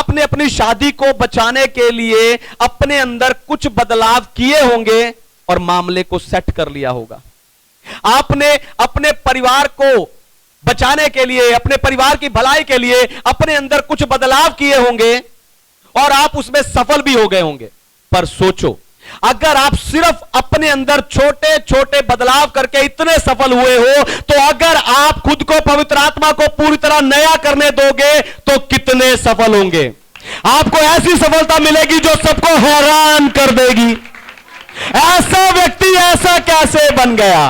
आपने अपनी शादी को बचाने के लिए अपने अंदर कुछ बदलाव किए होंगे और मामले को सेट कर लिया होगा। आपने अपने परिवार को बचाने के लिए, अपने परिवार की भलाई के लिए अपने अंदर कुछ बदलाव किए होंगे और आप उसमें सफल भी हो गए होंगे। पर सोचो, अगर आप सिर्फ अपने अंदर छोटे छोटे बदलाव करके इतने सफल हुए हो, तो अगर आप खुद को पवित्र आत्मा को पूरी तरह नया करने दोगे तो कितने सफल होंगे। आपको ऐसी सफलता मिलेगी जो सबको हैरान कर देगी। ऐसा व्यक्ति ऐसा कैसे बन गया।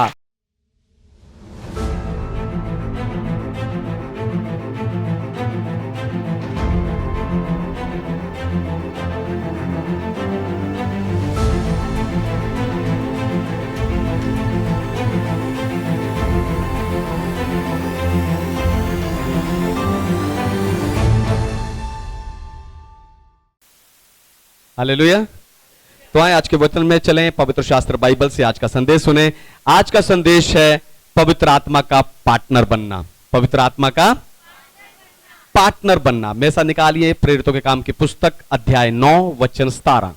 हालेलुया। तो आए आज के वचन में चलें, पवित्र शास्त्र बाइबल से आज का संदेश सुने। आज का संदेश है पवित्र आत्मा का पार्टनर बनना। पवित्र आत्मा का पार्टनर बनना। में से निकालिए प्रेरितों के काम की पुस्तक अध्याय 9 वचन 17।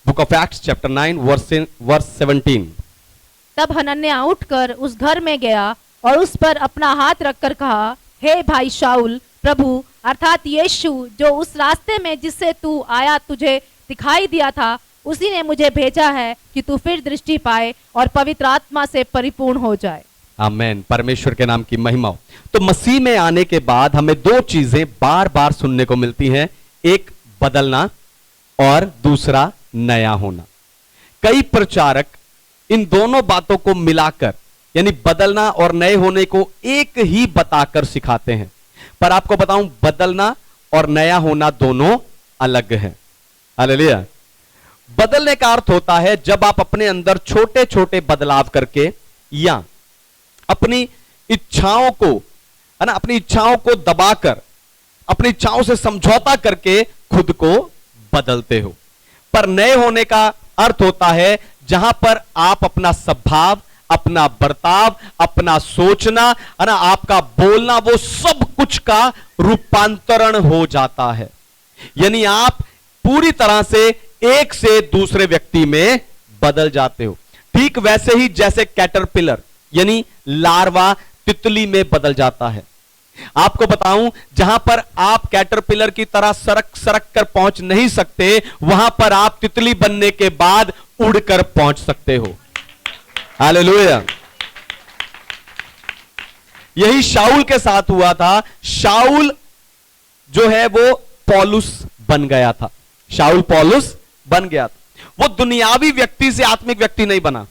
Book of Acts chapter 9 verse 17। तब हनन्याह उठकर उस घर में गया और उस पर अपना हाथ रखकर कहा, हे भाई शाऊल, प्रभु अर्थात यीशु जो उस रास्ते में जिससे तू आया तुझे दिखाई दिया था, उसी ने मुझे भेजा है कि तू फिर दृष्टि पाए और पवित्र आत्मा से परिपूर्ण हो जाए। आमेन। परमेश्वर के नाम की महिमा हो। तो मसीह में आने के बाद हमें दो चीजें बार बार सुनने को मिलती हैं, एक बदलना और दूसरा नया होना। कई प्रचारक इन दोनों बातों को मिलाकर, यानी बदलना और नए होने को एक ही बताकर सिखाते हैं। पर आपको बताऊं, बदलना और नया होना दोनों अलग है। हालेलुया। बदलने का अर्थ होता है जब आप अपने अंदर छोटे छोटे बदलाव करके या अपनी इच्छाओं को, है ना, अपनी इच्छाओं को दबाकर, अपनी इच्छाओं से समझौता करके खुद को बदलते हो। पर नए होने का अर्थ होता है जहां पर आप अपना स्वभाव, अपना बर्ताव, अपना सोचना, है ना, आपका बोलना, वो सब कुछ का रूपांतरण हो जाता है। यानी आप पूरी तरह से एक से दूसरे व्यक्ति में बदल जाते हो। ठीक वैसे ही जैसे कैटरपिलर यानी लार्वा तितली में बदल जाता है। आपको बताऊं, जहां पर आप कैटरपिलर की तरह सरक सरक कर पहुंच नहीं सकते, वहां पर आप तितली बनने के बाद उड़कर पहुंच सकते हो। हालेलुया। यही शाऊल के साथ हुआ था। शाऊल जो है वो पौलुस बन गया था। शाऊल पौलुस बन गया था। वो दुनियावी व्यक्ति से आत्मिक व्यक्ति नहीं बना,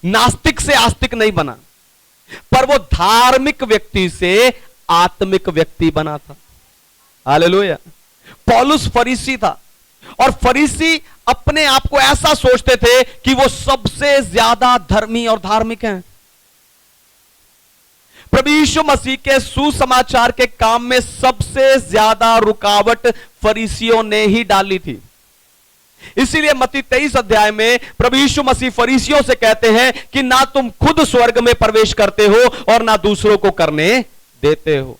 नास्तिक से आस्तिक नहीं बना, पर वो धार्मिक व्यक्ति से आत्मिक व्यक्ति बना था। हालेलुया। पौलुस फरीसी था और फरीसी अपने आप को ऐसा सोचते थे कि वो सबसे ज्यादा धर्मी और धार्मिक हैं। प्रभु यीशु मसीह के सुसमाचार के काम में सबसे ज्यादा रुकावट फरीसियों ने ही डाली थी। इसीलिए मत्ती 23 अध्याय में प्रभु यीशु मसीह फरीसियों से कहते हैं कि ना तुम खुद स्वर्ग में प्रवेश करते हो और ना दूसरों को करने देते हो।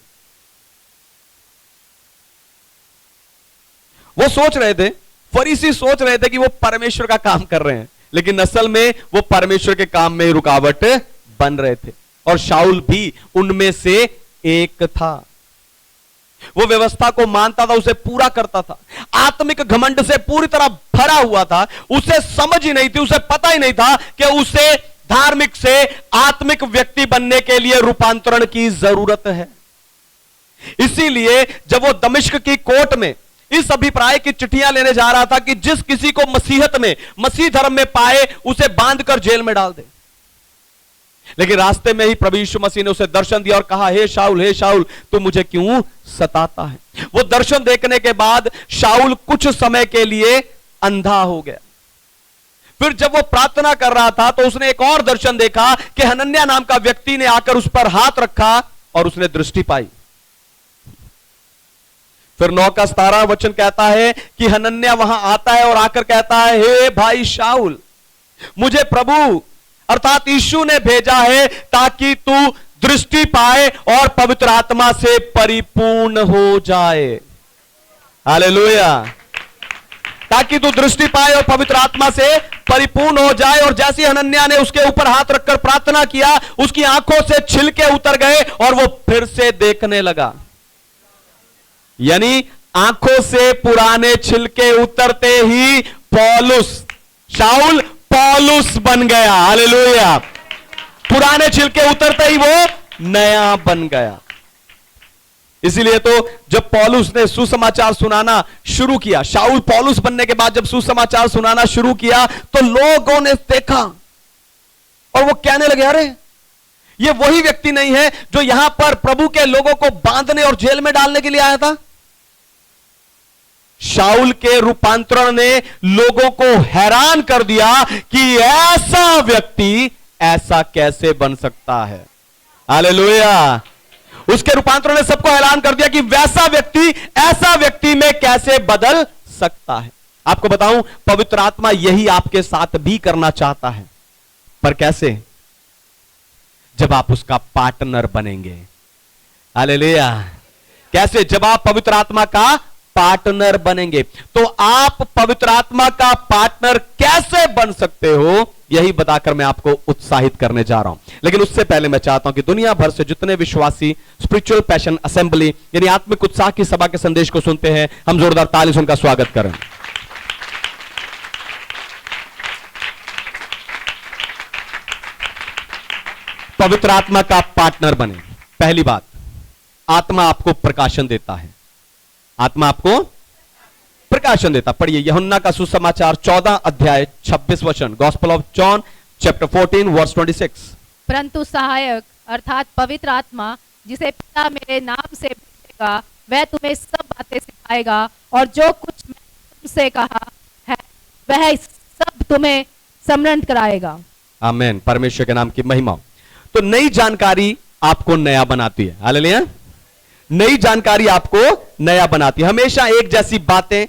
वो सोच रहे थे, फरीसी सोच रहे थे कि वो परमेश्वर का काम कर रहे हैं, लेकिन असल में वो परमेश्वर के काम में रुकावट बन रहे थे। और शाऊल भी उनमें से एक था। वो व्यवस्था को मानता था, उसे पूरा करता था, आत्मिक घमंड से पूरी तरह भरा हुआ था। उसे समझ ही नहीं थी, उसे पता ही नहीं था कि उसे धार्मिक से आत्मिक व्यक्ति बनने के लिए रूपांतरण की जरूरत है। इसीलिए जब वो दमिश्क की कोर्ट में इस अभिप्राय की चिट्ठियां लेने जा रहा था कि जिस किसी को मसीहत में, मसीह धर्म में पाए, उसे बांधकर जेल में डाल दे, लेकिन रास्ते में ही प्रभु यीशु मसीह ने उसे दर्शन दिया और कहा, हे शाऊल तू मुझे क्यों सताता है। वो दर्शन देखने के बाद शाऊल कुछ समय के लिए अंधा हो गया। फिर जब वो प्रार्थना कर रहा था तो उसने एक और दर्शन देखा कि हनन्याह नाम का व्यक्ति ने आकर उस पर हाथ रखा और उसने दृष्टि पाई। फिर 9 का 17 वचन कहता है कि हनन्याह वहां आता है और आकर कहता है, हे भाई शाऊल, मुझे प्रभु अर्थात यीशु ने भेजा है ताकि तू दृष्टि पाए और पवित्र आत्मा से परिपूर्ण हो जाए। हालेलुया। ताकि तू दृष्टि पाए और पवित्र आत्मा से परिपूर्ण हो जाए। और जैसे हनन्याह ने उसके ऊपर हाथ रखकर प्रार्थना किया, उसकी आंखों से छिलके उतर गए और वो फिर से देखने लगा। यानी आंखों से पुराने छिलके उतरते ही शाऊल पौलुस बन गया। हालेलुया। पुराने छिलके उतरते ही वो नया बन गया। इसीलिए तो जब पौलुस ने सुसमाचार सुनाना शुरू किया, शाऊल पौलुस बनने के बाद जब सुसमाचार सुनाना शुरू किया, तो लोगों ने देखा और वो कहने लगे, अरे ये वही व्यक्ति नहीं है जो यहां पर प्रभु के लोगों को बांधने और जेल में डालने के लिए आया था। शाऊल के रूपांतरण ने लोगों को हैरान कर दिया कि ऐसा व्यक्ति ऐसा कैसे बन सकता है। हालेलुया। उसके रूपांतरण ने सबको ऐलान कर दिया कि वैसा व्यक्ति ऐसा व्यक्ति में कैसे बदल सकता है। आपको बताऊं, पवित्र आत्मा यही आपके साथ भी करना चाहता है। पर कैसे? जब आप उसका पार्टनर बनेंगे। हालेलुया। कैसे? जब आप पवित्र आत्मा का पार्टनर बनेंगे। तो आप पवित्र आत्मा का पार्टनर कैसे बन सकते हो, यही बताकर मैं आपको उत्साहित करने जा रहा हूं। लेकिन उससे पहले मैं चाहता हूं कि दुनिया भर से जितने विश्वासी स्पिरिचुअल पैशन असेंबली यानी आत्मिक उत्साह की सभा के संदेश को सुनते हैं, हम जोरदार ताली से उनका स्वागत करें। पवित्र आत्मा का पार्टनर बने। पहली बात, आत्मा आपको प्रकाशन देता है। आत्मा आपको प्रकाशन देता। पढ़िए यूहन्ना का सुसमाचार 14 अध्याय 26 वचन, gospel of John chapter 14 verse 26। परंतु सहायक अर्थात पवित्र आत्मा जिसे पिता मेरे नाम से भेजेगा, वह तुम्हें सब बातें सिखाएगा और जो कुछ मैंने तुमसे कहा है वह सब तुम्हें स्मरण कराएगा। आमीन। परमेश्वर के नाम की महिमा हो। तो नई जानकारी आपको नया बनाती है। हालेलुया। नई जानकारी आपको नया बनाती है। हमेशा एक जैसी बातें,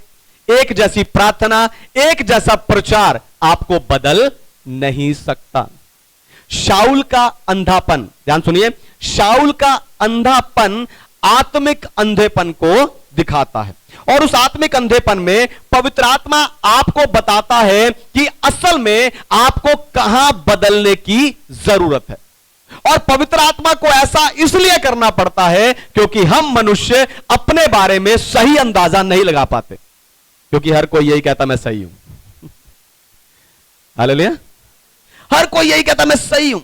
एक जैसी प्रार्थना, एक जैसा प्रचार आपको बदल नहीं सकता। शाऊल का अंधापन, ध्यान सुनिए, शाऊल का अंधापन आत्मिक अंधेपन को दिखाता है। और उस आत्मिक अंधेपन में पवित्र आत्मा आपको बताता है कि असल में आपको कहां बदलने की जरूरत है। और पवित्र आत्मा को ऐसा इसलिए करना पड़ता है क्योंकि हम मनुष्य अपने बारे में सही अंदाजा नहीं लगा पाते, क्योंकि हर कोई यही कहता मैं सही हूं। हालेलुया। हर कोई यही कहता मैं सही हूं।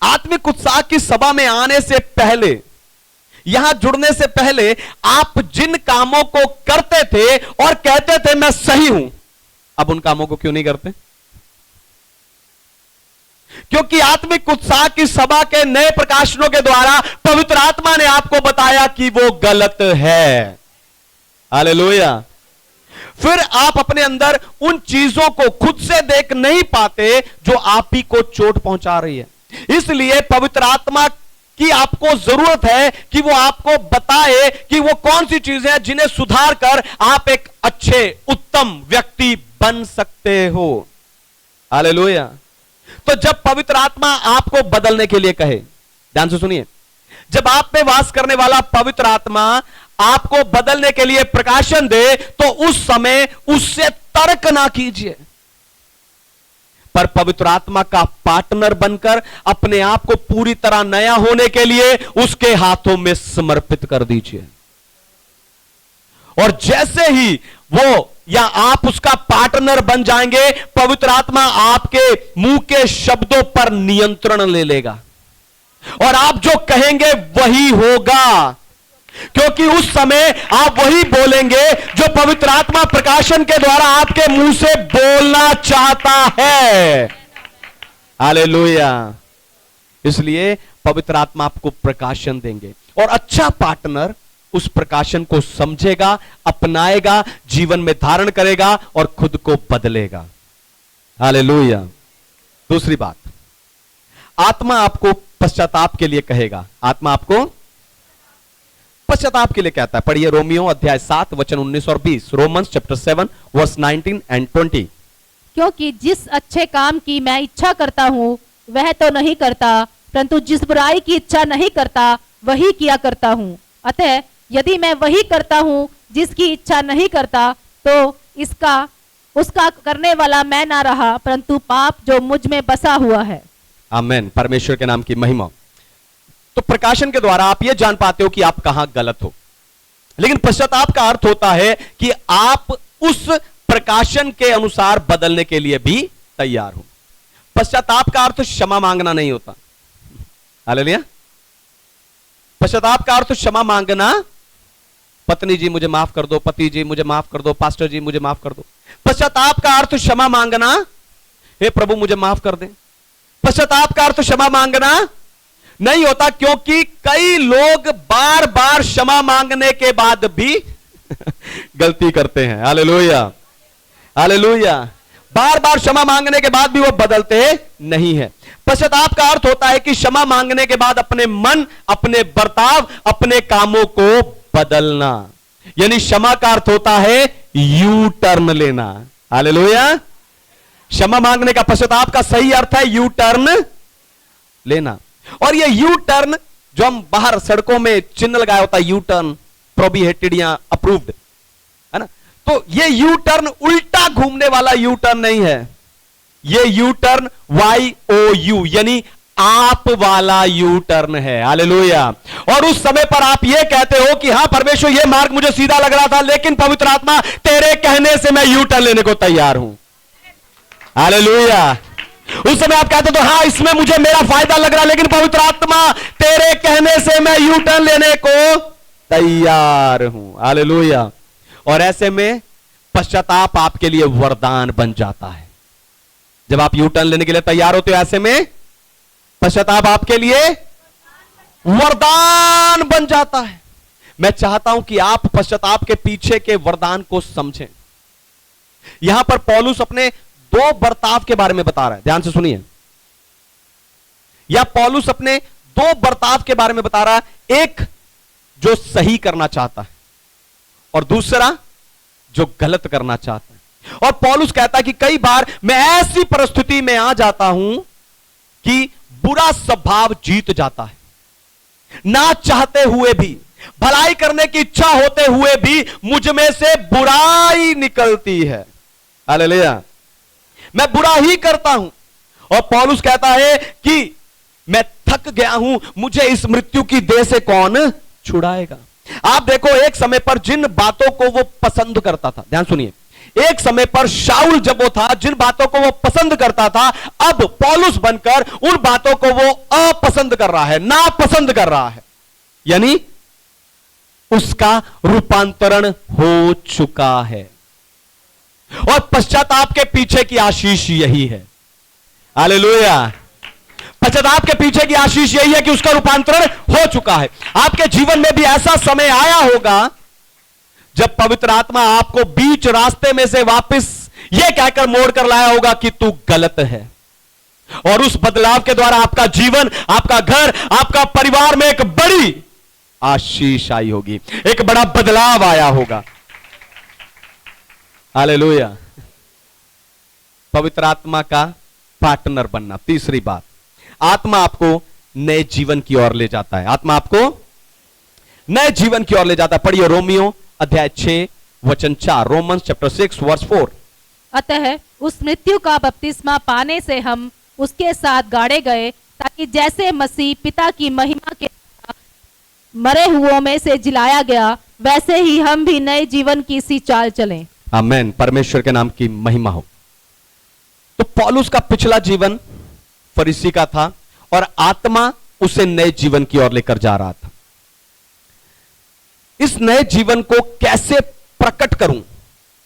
आत्मिक उत्साह की सभा में आने से पहले, यहां जुड़ने से पहले आप जिन कामों को करते थे और कहते थे मैं सही हूं, अब उन कामों को क्यों नहीं करते? क्योंकि आत्मिक उत्साह की सभा के नए प्रकाशनों के द्वारा पवित्र आत्मा ने आपको बताया कि वो गलत है। हालेलुया। फिर आप अपने अंदर उन चीजों को खुद से देख नहीं पाते जो आप ही को चोट पहुंचा रही है। इसलिए पवित्र आत्मा की आपको जरूरत है कि वो आपको बताए कि वो कौन सी चीजें हैं जिन्हें सुधार कर आप एक अच्छे उत्तम व्यक्ति बन सकते हो। हालेलुया। तो जब पवित्र आत्मा आपको बदलने के लिए कहे, ध्यान से सुनिए, जब आप में वास करने वाला पवित्र आत्मा आपको बदलने के लिए प्रकाशन दे, तो उस समय उससे तर्क ना कीजिए, पर पवित्र आत्मा का पार्टनर बनकर अपने आप को पूरी तरह नया होने के लिए उसके हाथों में समर्पित कर दीजिए। और जैसे ही वो या आप उसका पार्टनर बन जाएंगे, पवित्र आत्मा आपके मुंह के शब्दों पर नियंत्रण ले लेगा और आप जो कहेंगे वही होगा, क्योंकि उस समय आप वही बोलेंगे जो पवित्र आत्मा प्रकाशन के द्वारा आपके मुंह से बोलना चाहता है। हालेलुया। इसलिए पवित्र आत्मा आपको प्रकाशन देंगे और अच्छा पार्टनर उस प्रकाशन को समझेगा, अपनाएगा, जीवन में धारण करेगा और खुद को बदलेगा। हालेलुया। दूसरी बात, आत्मा आपको पश्चाताप के लिए कहेगा। आत्मा आपको पश्चाताप के लिए कहता है। पढ़िए रोमियो अध्याय 7 वचन 19 और 20, रोमन्स चैप्टर 7 वर्स 19 एंड 20। क्योंकि जिस अच्छे काम की मैं इच्छा करता हूं वह तो नहीं करता, परंतु जिस बुराई की इच्छा नहीं करता वही किया करता हूं। अतः यदि मैं वही करता हूं जिसकी इच्छा नहीं करता, तो इसका उसका करने वाला मैं ना रहा, परंतु पाप जो मुझ में बसा हुआ है। आमेन, परमेश्वर के नाम की महिमा। तो प्रकाशन के द्वारा आप यह जान पाते हो कि आप कहां गलत हो, लेकिन पश्चाताप का अर्थ होता है कि आप उस प्रकाशन के अनुसार बदलने के लिए भी तैयार हो। पश्चाताप का अर्थ क्षमा मांगना नहीं होता। हालेलुया। पश्चाताप का अर्थ क्षमा मांगना, पत्नी जी मुझे माफ कर दो, पति जी मुझे माफ कर दो, पास्टर जी मुझे माफ कर दो। पश्चाताप का अर्थ क्षमा मांगना, हे प्रभु मुझे माफ कर दे। पश्चाताप का अर्थ क्षमा मांगना नहीं होता, क्योंकि कई लोग बार बार क्षमा मांगने के बाद भी गलती करते हैं। Hallelujah, hallelujah. बार बार क्षमा मांगने के बाद भी वो बदलते नहीं है। पश्चाताप का अर्थ होता है कि क्षमा मांगने के बाद अपने मन, अपने बर्ताव, अपने कामों को बदलना। यानी क्षमा का अर्थ होता है यू टर्न लेना। हालेलुया। क्षमा मांगने का, पश्चाताप का सही अर्थ है यू टर्न लेना। और ये यू टर्न जो हम बाहर सड़कों में चिन्ह लगाया होता है, यू टर्न प्रोहिबिटेड या अप्रूव्ड, है ना, तो ये यू टर्न उल्टा घूमने वाला यू टर्न नहीं है। ये यू टर्न YOU यानी आप वाला यू टर्न है। हालेलुया। और उस समय पर आप ये कहते हो कि हां परमेश्वर, ये मार्ग मुझे सीधा लग रहा था, लेकिन पवित्र आत्मा तेरे कहने से मैं यू टर्न लेने को तैयार हूं। हालेलुया। उस समय आप कहते तो हाँ इसमें मुझे मेरा फायदा लग रहा, लेकिन पवित्र आत्मा तेरे कहने से मैं यू टर्न लेने को तैयार हूं। हालेलुया। और ऐसे में पश्चाताप आपके लिए वरदान बन जाता है। जब आप यू टर्न लेने के लिए तैयार होते हो, ऐसे में पश्चाताप आपके लिए वरदान बन जाता है। मैं चाहता हूं कि आप पश्चाताप के पीछे के वरदान को समझें। यहां पर पौलुस अपने दो बर्ताव के बारे में बता रहा है, ध्यान से सुनिए। या पौलुस अपने दो बर्ताव के बारे में बता रहा है, एक जो सही करना चाहता है और दूसरा जो गलत करना चाहता है। और पौलुस कहता है कि कई बार मैं ऐसी परिस्थिति में आ जाता हूं कि बुरा स्वभाव जीत जाता है, ना चाहते हुए भी, भलाई करने की इच्छा होते हुए भी मुझ में से बुराई निकलती है। हालेलुया। मैं बुरा ही करता हूं। और पौलुस कहता है कि मैं थक गया हूं, मुझे इस मृत्यु की देह से कौन छुड़ाएगा। आप देखो, एक समय पर जिन बातों को वो पसंद करता था, ध्यान सुनिए, एक समय पर शाऊल जब वो था, जिन बातों को वो पसंद करता था, अब पौलुस बनकर उन बातों को वो अपसंद कर रहा है, नापसंद कर रहा है। यानी उसका रूपांतरण हो चुका है। और पश्चाताप के पीछे की आशीष यही है। हालेलुया। पश्चाताप के पीछे की आशीष यही है कि उसका रूपांतरण हो चुका है। आपके जीवन में भी ऐसा समय आया होगा जब पवित्र आत्मा आपको बीच रास्ते में से वापस यह कहकर मोड़ कर लाया होगा कि तू गलत है, और उस बदलाव के द्वारा आपका जीवन, आपका घर, आपका परिवार में एक बड़ी आशीष आई होगी, एक बड़ा बदलाव आया होगा। हालेलुया। पवित्र आत्मा का पार्टनर बनना। तीसरी बात, आत्मा आपको नए जीवन की ओर ले जाता है। आत्मा आपको नए जीवन की ओर ले जाता है। पढ़िए रोमियो अध्याय 6 वचन 4, रोमन्स चैप्टर 6 वर्स 4। अतः उस मृत्यु का बपतिस्मा पाने से हम उसके साथ गाड़े गए, ताकि जैसे मसीह पिता की महिमा के मरे हुओं में से जिलाया गया, वैसे ही हम भी नए जीवन की सी चाल चलें। आमेन। परमेश्वर के नाम की महिमा हो। तो पौलुस का पिछला जीवन फरीसी का था और आत्मा उसे नए जीवन की ओर लेकर जा रहा था। इस नए जीवन को कैसे प्रकट करूं,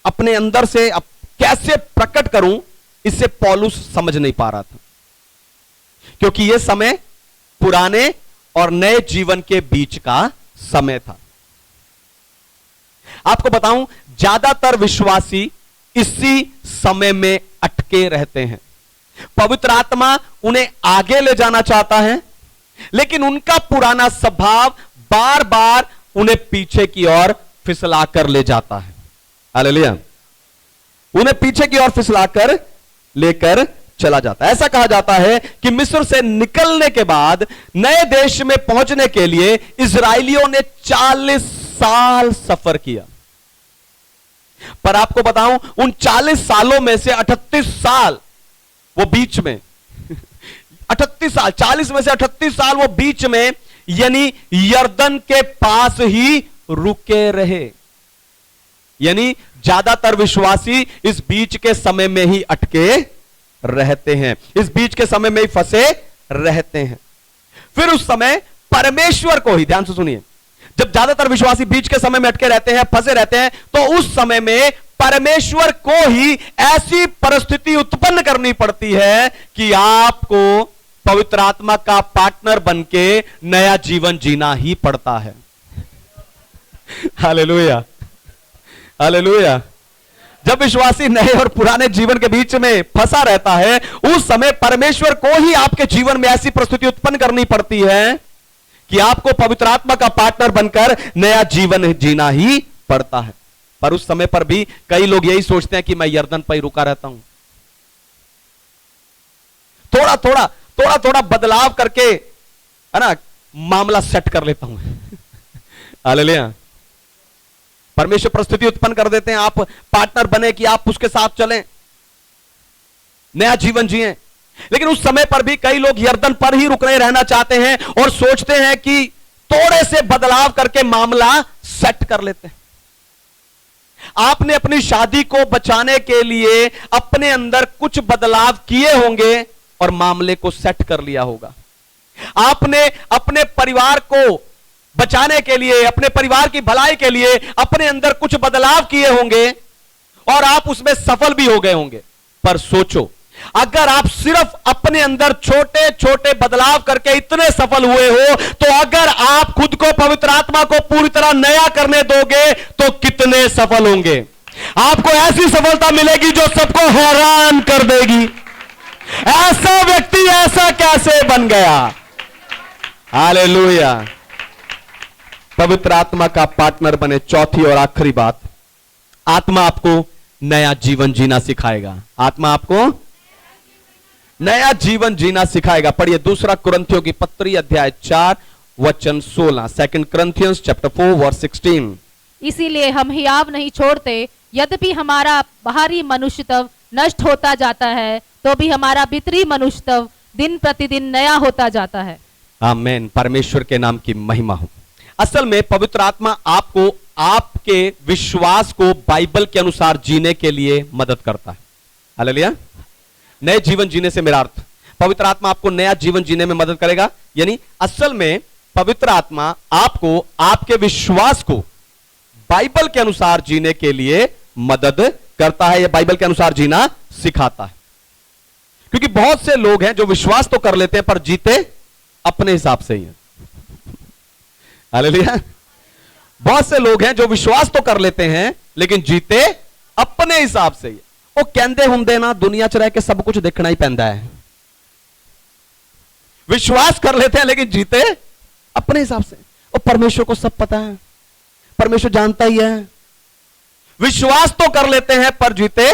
अपने अंदर से कैसे प्रकट करूं, इससे पौलुस समझ नहीं पा रहा था, क्योंकि यह समय पुराने और नए जीवन के बीच का समय था। आपको बताऊं, ज्यादातर विश्वासी इसी समय में अटके रहते हैं। पवित्र आत्मा उन्हें आगे ले जाना चाहता है, लेकिन उनका पुराना स्वभाव बार बार उन्हें पीछे की ओर फिसला कर ले जाता है। हालेलुया। उन्हें पीछे की ओर फिसला कर लेकर चला जाता है। ऐसा कहा जाता है कि मिस्र से निकलने के बाद नए देश में पहुंचने के लिए इजरायलियों ने 40 साल सफर किया। पर आपको बताऊं, उन 40 सालों में से 38 साल वो बीच में 38 साल, 40 में से 38 साल वो बीच में, यानी यरदन के पास ही रुके रहे। यानी ज्यादातर विश्वासी इस बीच के समय में ही अटके रहते हैं, इस बीच के समय में ही फंसे रहते हैं। फिर उस समय परमेश्वर को ही, ध्यान से सुनिए, जब ज्यादातर विश्वासी बीच के समय में अटके रहते हैं, फंसे रहते हैं, तो उस समय में परमेश्वर को ही ऐसी परिस्थिति उत्पन्न करनी पड़ती है कि आपको पवित्र आत्मा का पार्टनर बनके नया जीवन जीना ही पड़ता है। Hallelujah, hallelujah. जब विश्वासी नए और पुराने जीवन के बीच में फंसा रहता है, उस समय परमेश्वर को ही आपके जीवन में ऐसी परिस्थिति उत्पन्न करनी पड़ती है कि आपको पवित्र आत्मा का पार्टनर बनकर नया जीवन जीना ही पड़ता है। पर उस समय पर भी कई लोग यही सोचते हैं कि मैं यरदन पर ही रुका रहता हूं, थोड़ा थोड़ा बदलाव करके, है ना, मामला सेट कर लेता हूं। हालेलुया। परमेश्वर परिस्थिति उत्पन्न कर देते हैं, आप पार्टनर बने कि आप उसके साथ चलें, नया जीवन जिए। लेकिन उस समय पर भी कई लोग यरदन पर ही रुकने रहना चाहते हैं और सोचते हैं कि थोड़े से बदलाव करके मामला सेट कर लेते हैं। आपने अपनी शादी को बचाने के लिए अपने अंदर कुछ बदलाव किए होंगे और मामले को सेट कर लिया होगा। आपने अपने परिवार को बचाने के लिए, अपने परिवार की भलाई के लिए अपने अंदर कुछ बदलाव किए होंगे और आप उसमें सफल भी हो गए होंगे। पर सोचो, अगर आप सिर्फ अपने अंदर छोटे छोटे बदलाव करके इतने सफल हुए हो, तो अगर आप खुद को, पवित्र आत्मा को पूरी तरह नया करने दोगे तो कितने सफल होंगे। आपको ऐसी सफलता मिलेगी जो सबको हैरान कर देगी। ऐसा व्यक्ति ऐसा कैसे बन गया। हालेलुया। पवित्र आत्मा का पार्टनर बने। चौथी और आखिरी बात, आत्मा आपको नया जीवन जीना सिखाएगा। आत्मा आपको नया जीवन जीना सिखाएगा। पढ़िए दूसरा कुरिन्थियों की पत्री अध्याय 4 वचन 16। 2 Corinthians chapter 4 verse 16। इसीलिए हम हियाव नहीं छोड़ते, यद्यपि हमारा बाहरी मनुष्यत्व नष्ट होता जाता है, तो भी हमारा भीतरी मनुष्यत्व दिन प्रतिदिन नया होता जाता है। आमीन। परमेश्वर के नाम की महिमा हो। असल में पवित्र आत्मा आपको आपके विश्वास को बाइबल के अनुसार जीने के लिए मदद करता है। हालेलुया। नए जीवन जीने से मेरा अर्थ, पवित्र आत्मा आपको नया जीवन जीने में मदद करेगा। यानी असल में पवित्र आत्मा आपको आपके विश्वास को बाइबल के अनुसार जीने के लिए मदद करता है, या बाइबल के अनुसार जीना सिखाता है। क्योंकि बहुत से लोग हैं जो विश्वास तो कर लेते हैं पर जीते अपने हिसाब से ही हैं। हालेलुया। बहुत से लोग हैं जो विश्वास तो कर लेते हैं लेकिन जीते अपने हिसाब से ही। वो कहते होंगे ना, दुनिया च रह के सब कुछ देखना ही पैंदा है। विश्वास कर लेते हैं लेकिन जीते अपने हिसाब से। और परमेश्वर को सब पता है, परमेश्वर जानता ही है। विश्वास तो कर लेते हैं पर जीते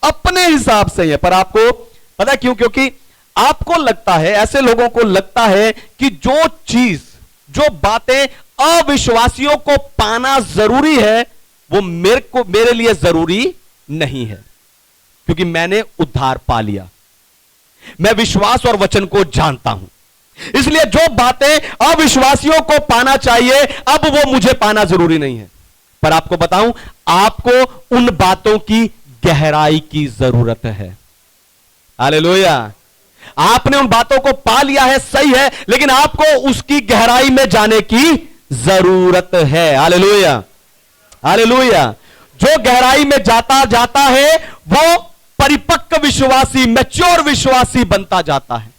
अपने हिसाब से ही है। पर आपको पता क्यों? क्योंकि आपको लगता है, ऐसे लोगों को लगता है कि जो चीज, जो बातें अविश्वासियों को पाना जरूरी है वो मेरे लिए जरूरी नहीं है, क्योंकि मैंने उद्धार पा लिया। मैं विश्वास और वचन को जानता हूं, इसलिए जो बातें अविश्वासियों को पाना चाहिए अब वो मुझे पाना जरूरी नहीं है। पर आपको बताऊं, आपको उन बातों की गहराई की जरूरत है। हालेलुया। आपने उन बातों को पा लिया है, सही है, लेकिन आपको उसकी गहराई में जाने की जरूरत है। Hallelujah, hallelujah. जो गहराई में जाता है वो परिपक्व विश्वासी, मैच्योर विश्वासी बनता जाता है।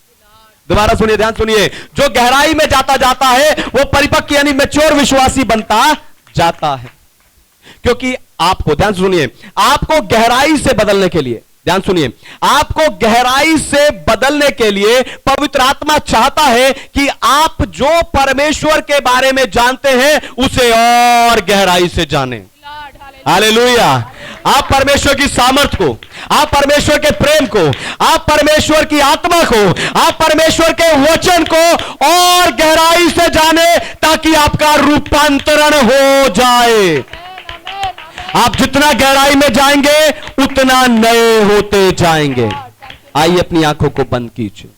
दोबारा सुनिए, ध्यान सुनिए। जो गहराई में जाता है वो परिपक्व यानी मैच्योर विश्वासी बनता जाता है। क्योंकि आपको, ध्यान सुनिए, आपको गहराई से बदलने के लिए, ध्यान सुनिए, आपको गहराई से बदलने के लिए पवित्र आत्मा चाहता है कि आप जो परमेश्वर के बारे में जानते हैं उसे और गहराई से जानें। हालेलुया। आप परमेश्वर की सामर्थ को, आप परमेश्वर के प्रेम को, आप परमेश्वर की आत्मा को, आप परमेश्वर के वचन को और गहराई से जाने, ताकि आपका रूपांतरण हो जाए। आप जितना गहराई में जाएंगे उतना नए होते जाएंगे। आइए अपनी आंखों को बंद कीजिए।